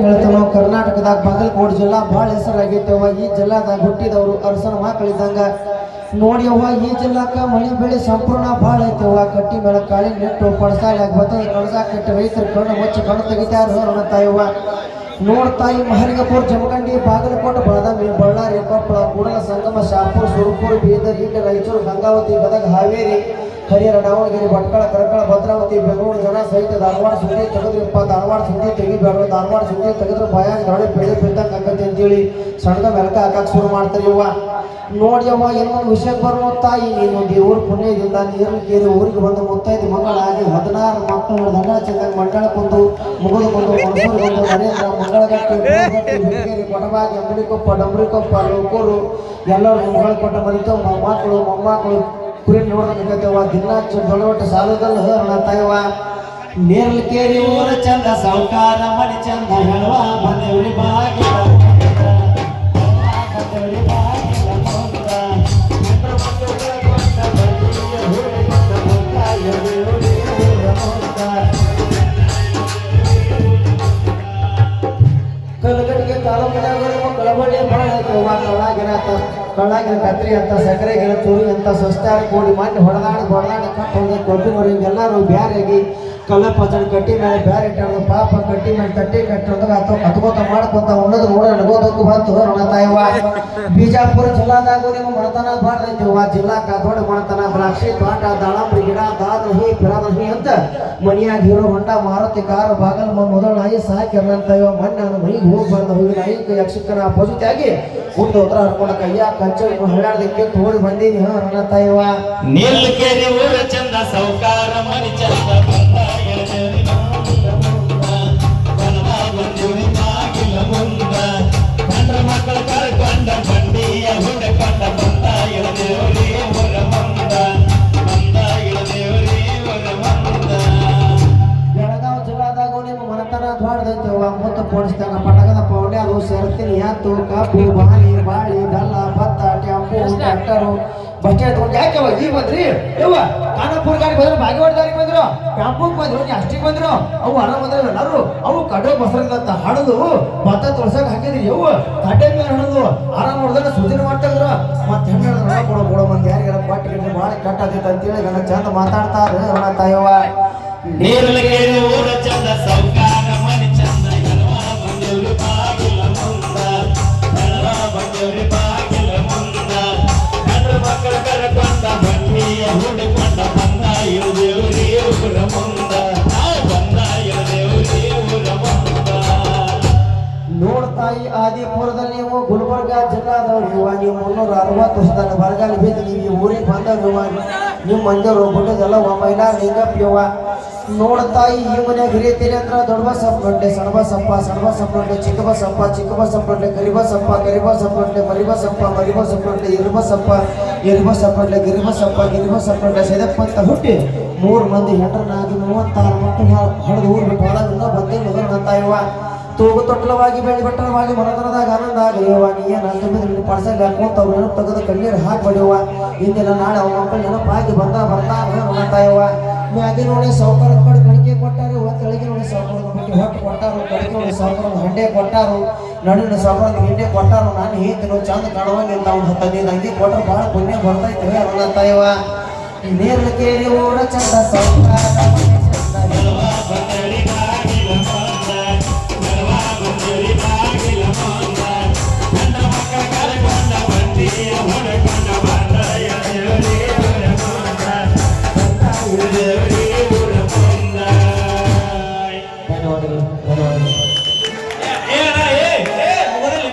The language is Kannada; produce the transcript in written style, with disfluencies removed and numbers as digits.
ಹೇಳ್ತೇವೆ ನಾವು ಕರ್ನಾಟಕದಾಗ ಬಾಗಲಕೋಟೆ ಜಿಲ್ಲಾ ಭಾಳ ಹೆಸರಾಗೈತೇವ. ಈ ಜಿಲ್ಲಾದಾಗ ಹುಟ್ಟಿದವರು ಅರಸನ ಮಕ್ಕಳಿದ್ದಂಗ ನೋಡಿಯವ್ವ. ಈ ಜಿಲ್ಲಾಕ ಮಳೆ ಬೆಳೆ ಸಂಪೂರ್ಣ ಭಾಳ ಐತೆವ್ವ. ಕಟ್ಟಿ ಮೇಲೆ ಕಾಳಿ ನೆಟ್ಟು ಪಡಸಾಲಾಗ ಬತ್ತದ ಕಳಸ ಕಟ್ಟಿ ರೈತರು ಕಣ್ಣು ಮುಚ್ಚಿ ಕಣ್ಣು ತೆಗಿತಾರ ಅನ್ನತಾಯವ್ವ. ನೋಡ್ತಾಯಿ ಮಹಲಿಂಗಪುರ, ಜಮಖಂಡಿ, ಬಾಗಲಕೋಟೆ, ಬಾದಾಮಿ, ಬಳ್ಳಾರಿ, ಕೊಪ್ಪಳ, ಕೂಡಲ ಸಂಗಮ, ಶಾಪುರ, ಸುರಪುರ, ಬೀದರ್, ಈಟ, ರಾಯಚೂರು, ಗಂಗಾವತಿ, ಗದಗ, ಹಾವೇರಿ, ಹರಿಹರ, ದಾವಣಗೆರೆ, ಭಟ್ಕಳ, ಕರಕಳ, ಭದ್ರಾವತಿ, ಬೆಂಗಳೂರು ಜನ ಸಹಿತ ಧಾರವಾಡ ಸುದ್ದಿ ತೆಗೆದ್ರಪ್ಪ. ಧಾರವಾಡ ಸುದ್ದಿ ತೆಗಿಬೇಡ, ಧಾರವಾಡ ಸುದ್ದಿ ತೆಗೆದ್ರೆ ಭಯ ಗಾಳಿ ಬೆಳೆ ಬಿದ್ದಂಗೆ ಆಗತ್ತೆ ಅಂತೇಳಿ ಸಣ್ಣದ ಮೆಲಕ ಹಾಕಕ್ಕೆ ಶುರು ಮಾಡ್ತಾರೆ ಇವ್ವ. ನೋಡಿಯವ್ವ, ಏನೊಂದು ವಿಷಯಕ್ಕೆ ಬರೋ ತಾಯಿ, ನೀನು ದೇವ್ರ ಪುಣ್ಯದಿಂದ ನೀರಲಿಕ್ಕೇರಿ ಊರಿಗೆ ಬಂದು ಮುತ್ತೈದು ಮಕ್ಕಳಾಗಿ 16 ಮಕ್ಕಳು ದಂಡ ಚಂದಂಗೆ ಮಂಡಳಕ್ಕೊಂದು ಮುಗಿದುಕೊಂಡು ಮನಸೂರಿಗೊಂದು ನರೇಂದ್ರ ಮಂಗಳಗಟ್ಟಿ ಬೆಂಗೇರಿ ಕೊಡಬಾಗಿ ಅಂಬಳಿಕೊಪ್ಪ ಡಂಬರಿಕೊಪ್ಪ ಲೋಕೂರು ಎಲ್ಲರೂ ಮಗಳು ಕೊಟ್ಟ ಮರಿತವ ಮಕ್ಕಳು ಮೊಮ್ಮಕ್ಕಳು ಕುರಿ ನೋಡ್ಬೇಕತ್ತೇವ. ದಿನ ದೊಡ್ಡ ಸಾಲದಲ್ಲ ಅನ್ನತಾಯವ್ವ. ನೇರ್ಲಿಕೇರಿ ಊರ ಚಂದ ಸಾವುಕಾರ ಮನೆ ಚಂದ ಹೇಳುವ ಬಂದೇವ್ರಿ ಬಾಗಿಲ ಕಲ್ಲಗಟ್ಟಿಗೆ ತಾಲೂಕಿನಾಗ ಕಳಬಳ್ಳಿ ಭಾಳ ಐತವ್ವ. ಕಳ್ಳಾಗಿನ ಕತ್ರಿ ಅಂತ ಸಕ್ಕರೆಗಿನ ಚೂರಿ ಅಂತ ಸಸ್ತಾರ ಕೂಡಿ ಮಣ್ಣು ಹೊಡೆದಾಡಿ ಕಟ್ಟು ಹೋಗಿ ಕೊಟ್ಟಿನವ್ರು ಹಿಂಗೆಲ್ಲರೂ ಬ್ಯಾರಾಗಿ ಕಲ್ಲ ಪಚಡಿ ಕಟ್ಟಿ ಮೇಲೆ ಬ್ಯಾರೆ ಇಟ್ಟು ಪಾಪ ಕಟ್ಟಿ ಮೇಲೆ ತಟ್ಟಿ ಕಟ್ಟೋದಾಗ ಹತ್ಕೋತ ಮಾಡ್ಕೊಂತ ಉಣ್ಣದು ನೋಡಿ ನಡ್ಕೋದಕ್ಕೂ ಬಂತು ಅನ್ನತಾಯವ್ವ. ಬಿಜಾಪುರ ಜಿಲ್ಲಾದಾಗೂ ನಿಮ್ಮ ಮಣತನ ಭಾಳ ಐತಿವ್ವ. ಜಿಲ್ಲಾಕ ದೊಡ್ಡ ಮಣತನ ದ್ರಾಕ್ಷಿ ತೋಟ, ದಾಳಂಬ್ರಿ ಗಿಡ, ದಾದ್ರಹಿ ಪಿರಾದಹಿ ಅಂತ ಮನಿಯಾಗ ಹೀರೋ ಹೊಂಡ ಮಾರುತಿ ಕಾರು ಬಾಗಲ ಮೊದಲ ನಾಯಿ ಸಾಕಿರ್ಲಂತಯ್ಯವ. ಮೊನ್ನೆ ಮೈಗೆ ಹೋಗಿ ಬಂದ ಹೋಗಿ ನಾಯಿಕ ಯಕ್ಷಕನ ಪೊಸಿಟಿಯಾಗಿ ಮುಂದೆ ಉತ್ತರ ಹರ್ಕೊಂಡು ಕೈಯ ಕಂಚ ಹಳ್ಳಾಡದಕ್ಕೆ ತೋಡಿ ಬಂದೀನಿ ಅನ್ನತಾಯವ್ವ. ನೀಲಕೇರಿ ಊರ ಚಂದ ಸೌಕಾರ ಮನಿ ಚಂದ ಮಕ್ಕಳು ಕರ್ಕೊಂಡ ಬಂಡಿಯ ಹುಡುಕೊಂಡ ಬಂದ ಇಳದೇವ್ರಿ ಊರ ಮಂದ ಬಂದ ಇಳದೇವ್ರಿ ಊರ ಮಂದ. ಬೆಳಗಾವಿ ಜಿಲ್ಲಾದಾಗೂ ನಿಮ್ಮ ಮನತನ ದ್ವಾಡದೈತವ್ವ. ಮುತ್ತ ಪೋಣಿಸ್ತಾನ ಪಟಕದ ಪೌಂಡೆ ಅದು ಸೆರತಿನಿ ಎತ್ತು ಕಬ್ಬು ಬಾಣಿ ಬಾಳಿ ಬೆಲ್ಲ ಭತ್ತ ಟ್ಯಾಂಪು ಟ್ರ್ಯಾಕ್ಟರು ಬಸ್ ಸ್ಟ್ಯಾಂಡ್ ತಗೊಂಡು ಯಾಕೆವ ಈಗ ಬಂದ್ರಿ ಯವ್ವ. ಖಾನಾಪುರ ಗಾಡಿ ಬಂದ್ರು, ಬಾಗೇವಾಡಿ ದಾರಿಗೆ ಬಂದ್ರು, ಟ್ಯಾಂಪುಗೆ ಬಂದ್ರು, ಅಷ್ಟಿಗೆ ಬಂದ್ರು. ಅವು ಆರಾಮ ಬಂದ್ರೆ ಎಲ್ಲರೂ ಅವು ಕಡೆ ಬಸರಂತ ಹಡದು ಭತ್ತ ತೊಳ್ಸಕ್ ಹಾಕಿದ್ರಿ ಯವ್ವ. ಕಡ್ಡೆ ಮೇಲೆ ಹಡದು ಆರಾಮ ಹೊಡೆದ್ರೆ ಸೂಚನೆ ಮಾಡ್ತಾಯಿದ್ರು. ಮತ್ತೆ ಹೆಣ್ಣು ಕೊಡೋ ಮಂದಿ ಯಾರಿಗಾರ ಪಟ್ಟಿಗೆ ಭಾಳ ಕಟ್ಟತೈತೆ ಅಂತೇಳಿ ನನ್ನ ಚಂದ ಮಾತಾಡ್ತಾರೆ ಅವನ ತಾಯವ್ವ. ನೀಲಕೇರಿ ಊರ ಚಂದ ಸೌಕಾರ ಮನಿ ಚಂದ ಹೆಣವ ಬಂದೇವ್ರಿ ಬಾಗಿಲ ಮುಂದ ಹೆಣವ ಬಂದೇವ್ರಿ ಬಾಗಿಲ ಮುಂದ. ಹೆಣ್ಣು ಮಕ್ಕಳು ಕರ್ಕೊಂಡ ಬಂಡಿಯ ಹುಡುಕೊಂಡ ಬಂದ ಇಳದೇವ್ರಿ ಊರ ಮುಂದ ಬಂದ ಇಳದೇವ್ರಿ ಊರ ಮುಂದ. ನೋಡ್ತಾಯಿ ಆದಿಪುರದಲ್ಲಿ ನೀವು ಗುಲ್ಬರ್ಗ ಜಿಲ್ಲಾದವ್ರು ಇವ. ನೀವು 360 ವರ್ಷದ ಬರಗಾಲ ಬಿದ್ದು ನೀವು ಈ ಊರಿಗೆ ಬಂದವ್ರು ಇವ. ನಿಮ್ಮ ಮಂದಿಯವರು ಬಿಟ್ಟದೆಲ್ಲ ಮೈಲಾರ ಲಿಂಗಪ್ಪಿಯವ್ವ. ನೋಡ್ತಾಯಿ ಈ ಮನೆಯಾಗ ಹಿರಿಯತೀರಿ ಅಂದ್ರೆ ದೊಡ್ಡ ಬಸಪ್ಪ ನೊಡ್ಲೆ, ಸಣ್ಣ ಬಸಪ್ಪ ನೊಡ್ಲೆ, ಚಿಕ್ಕ ಬಸಪ್ಪ ನೊಡ್ಲೆ, ಕರಿಬಸಪ್ಪ ನೊಡ್ಲೆ, ಮರಿಬಸಪ್ಪ ನೊಡ್ಲೆ, ಇರಿಬಸಪ್ಪ ನೊಡ್ಲೆ, ಗಿರಿಬಸಪ್ಪ ನೊಡ್ಲೆ, ಸೈದಪ್ಪ ಅಂತ ಹುಟ್ಟಿ 3 ಮಂದಿ ಹೆಂಡ್ರನಾಗಿ 36 ಮಕ್ಕಳು ಹೊಡೆದು ಊರು ಬಿಟ್ಟು ಹೋದಾಗ ಬಂದೇ ಅಂತಾಯವ್ವ. ತೂಗು ತೊಟ್ಲವಾಗಿ ಬೆಳಿ ಬಟ್ಟಲವಾಗಿ ಮನತನದಾಗ ಆನಂದ ಆಗಲಿಯವ್ವ. ನೀ ಏನು ತುಂಬಿದ್ರೆ ಪಡ್ಸಾಗ ಹಾಕೊಂತ ಅವ್ರು ನೆನಪು ತೆಗೆದು ಕಣ್ಣೀರು ಹಾಕ್ಬೇಡಿಯವ್ವ. ಇಂದಿನ ನಾಳೆ ಅವ್ರ ಮಕ್ಕಳು ನೆನಪಾಗಿ ಬರ್ತಾವೆ ಅನ್ನತಾಯವ್ವ. ಮ್ಯಾಗಿ ನೋಡಿ ಸಾವುಕಾರ ಕಡೆ ಕಣಿಕೆ ಕೊಟ್ಟಾರು, ತೆಳಗೆ ನೋಡಿ ಸಾವುಕಾರದ ಬಿಟ್ಟು ಹೊಟ್ಟು ಕೊಟ್ಟಾರು, ಕಡಿಕೆ ನೋಡಿ ಸಾವುಕಾರದ ಹಂಡೆ ಕೊಟ್ಟಾರು, ನಡುವಿನ ಸಾವುಕಾರದ ಹಿಂಡೆ ಕೊಟ್ಟಾರು. ನಾನು ಹೇಳ್ತೀನಿ ಚಂದ ಕಾಣುವಂಗಿಂತ ಅವ್ನು 15 ಅಂಗಿ ಕೊಟ್ಟರು ಭಾಳ ಪುಣ್ಯ ಬರ್ತೈತೆ ಅನ್ನತಾಯವ್ವ. ನೇರ್ಲಿಕೇರಿ ಊರ ಚಂದ ಸಾವುಕಾರ